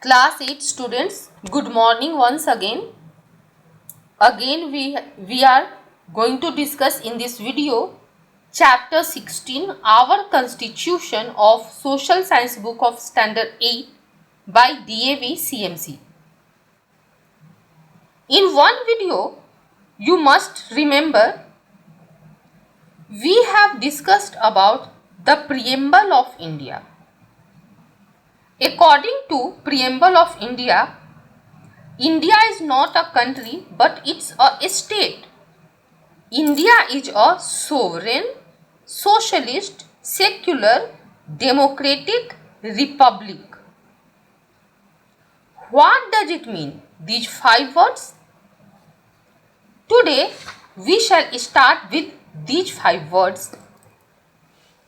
Class 8 students, good morning once again. Again we are going to discuss in this video chapter 16, Our Constitution of Social Science book of Standard 8 by DAV CMC. In one video, you must remember we have discussed about the Preamble of India. According to Preamble of India, India is not a country but it's a state. India is a sovereign, socialist, secular, democratic republic. What does it mean? These 5 words? Today we shall start with these 5 words.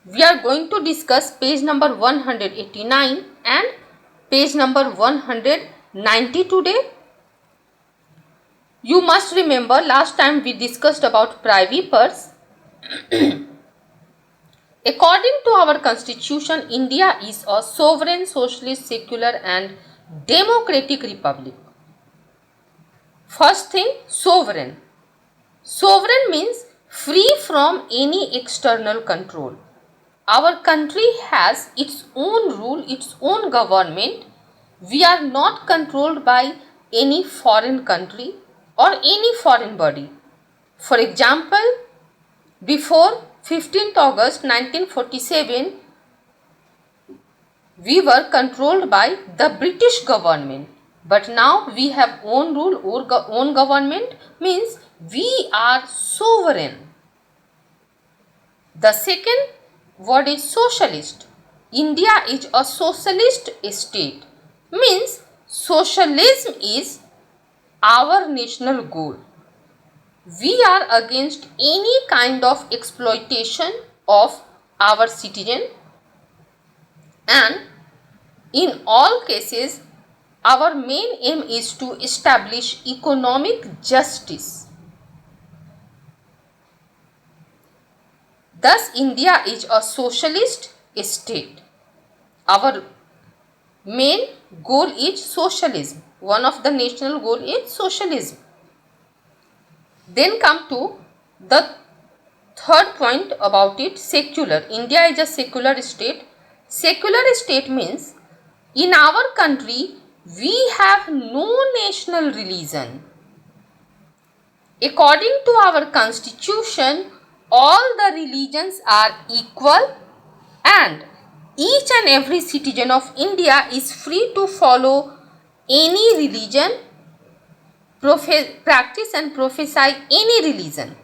We are going to discuss page number 189 and page number 190 today. You must remember last time we discussed about privy purse. According to our constitution, India is a sovereign, socialist, secular and democratic republic. First thing, sovereign. Sovereign means free from any external control. Our country has its own rule, its own government. We are not controlled by any foreign country or any foreign body. For example, before 15th August 1947, we were controlled by the British government. But now we have own rule or own government, means we are sovereign. The second word is socialist. India is a socialist state, means socialism is our national goal. We are against any kind of exploitation of our citizen, and in all cases our main aim is to establish economic justice. Thus, India is a socialist state. Our main goal is socialism. One of the national goal is socialism. Then come to the third point about it, secular. India is a secular state. Secular state means in our country we have no national religion. According to our constitution, all the religions are equal and each and every citizen of India is free to follow any religion, practice and prophesy any religion.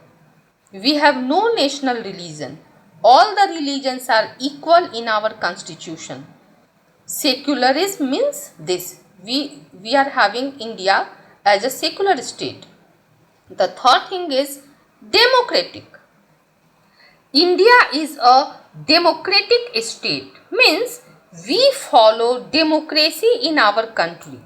We have no national religion. All the religions are equal in our constitution. Secularism means this. We are having India as a secular state. The third thing is democratic. India is a democratic state, means we follow democracy in our country.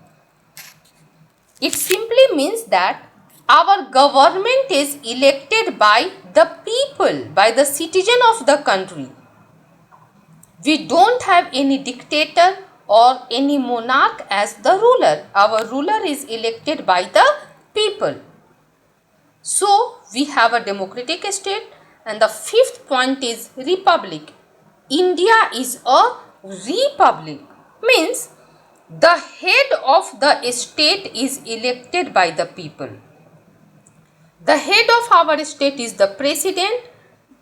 It simply means that our government is elected by the people, by the citizen of the country. We don't have any dictator or any monarch as the ruler. Our ruler is elected by the people. So, we have a democratic state. And the fifth point is republic. India is a republic, means the head of the state is elected by the people. The head of our state is the president,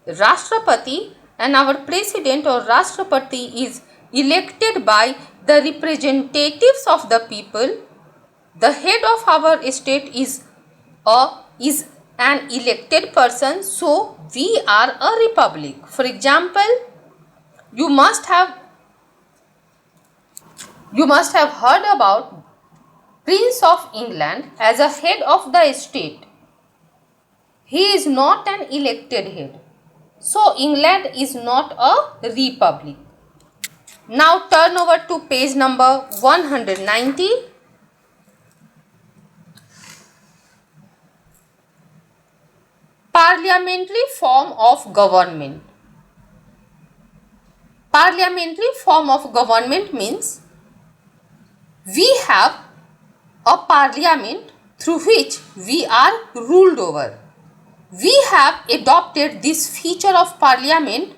Rashtrapati, and our president or Rashtrapati is elected by the representatives of the people. The head of our state is an elected person, so we are a republic. For example, you must have heard about Prince of England as a head of the state. He is not an elected head, so England is not a republic. Now turn over to page number 190. Parliamentary form of government. Parliamentary form of government means We have a parliament through which we are ruled over. We have adopted this feature of parliament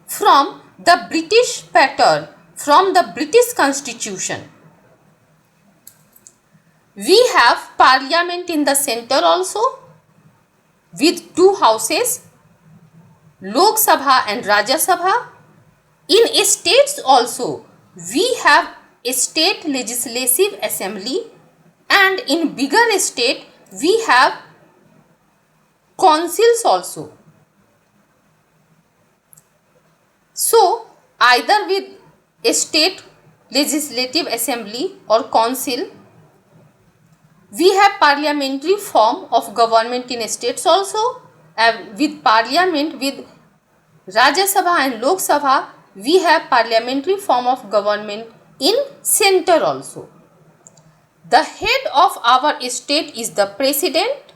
from the British pattern, from the British constitution. We have parliament in the center also, with two houses, Lok Sabha and Rajya Sabha. In states also, we have a state legislative assembly, and in bigger state, we have councils also. So, either with a state legislative assembly or council, we have parliamentary form of government in states also, and with parliament with Rajya Sabha and Lok Sabha, we have parliamentary form of government in center also. The head of our state is the president.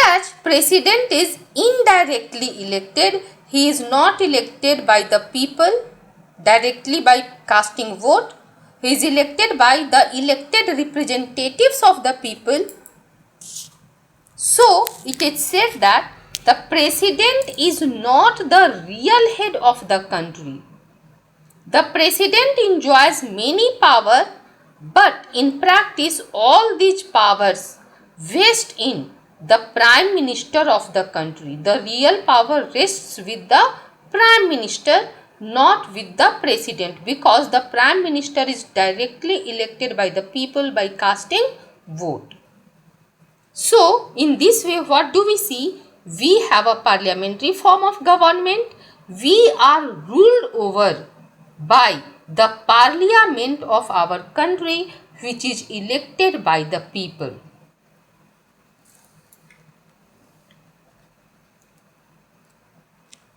As president is indirectly elected, he is not elected by the people directly by casting vote. He is elected by the elected representatives of the people. So, it is said that the president is not the real head of the country. The president enjoys many powers, but in practice all these powers vest in the prime minister of the country. The real power rests with the prime minister, not with the president, because the prime minister is directly elected by the people by casting vote. So, in this way, what do we see? We have a parliamentary form of government. We are ruled over by the parliament of our country, which is elected by the people.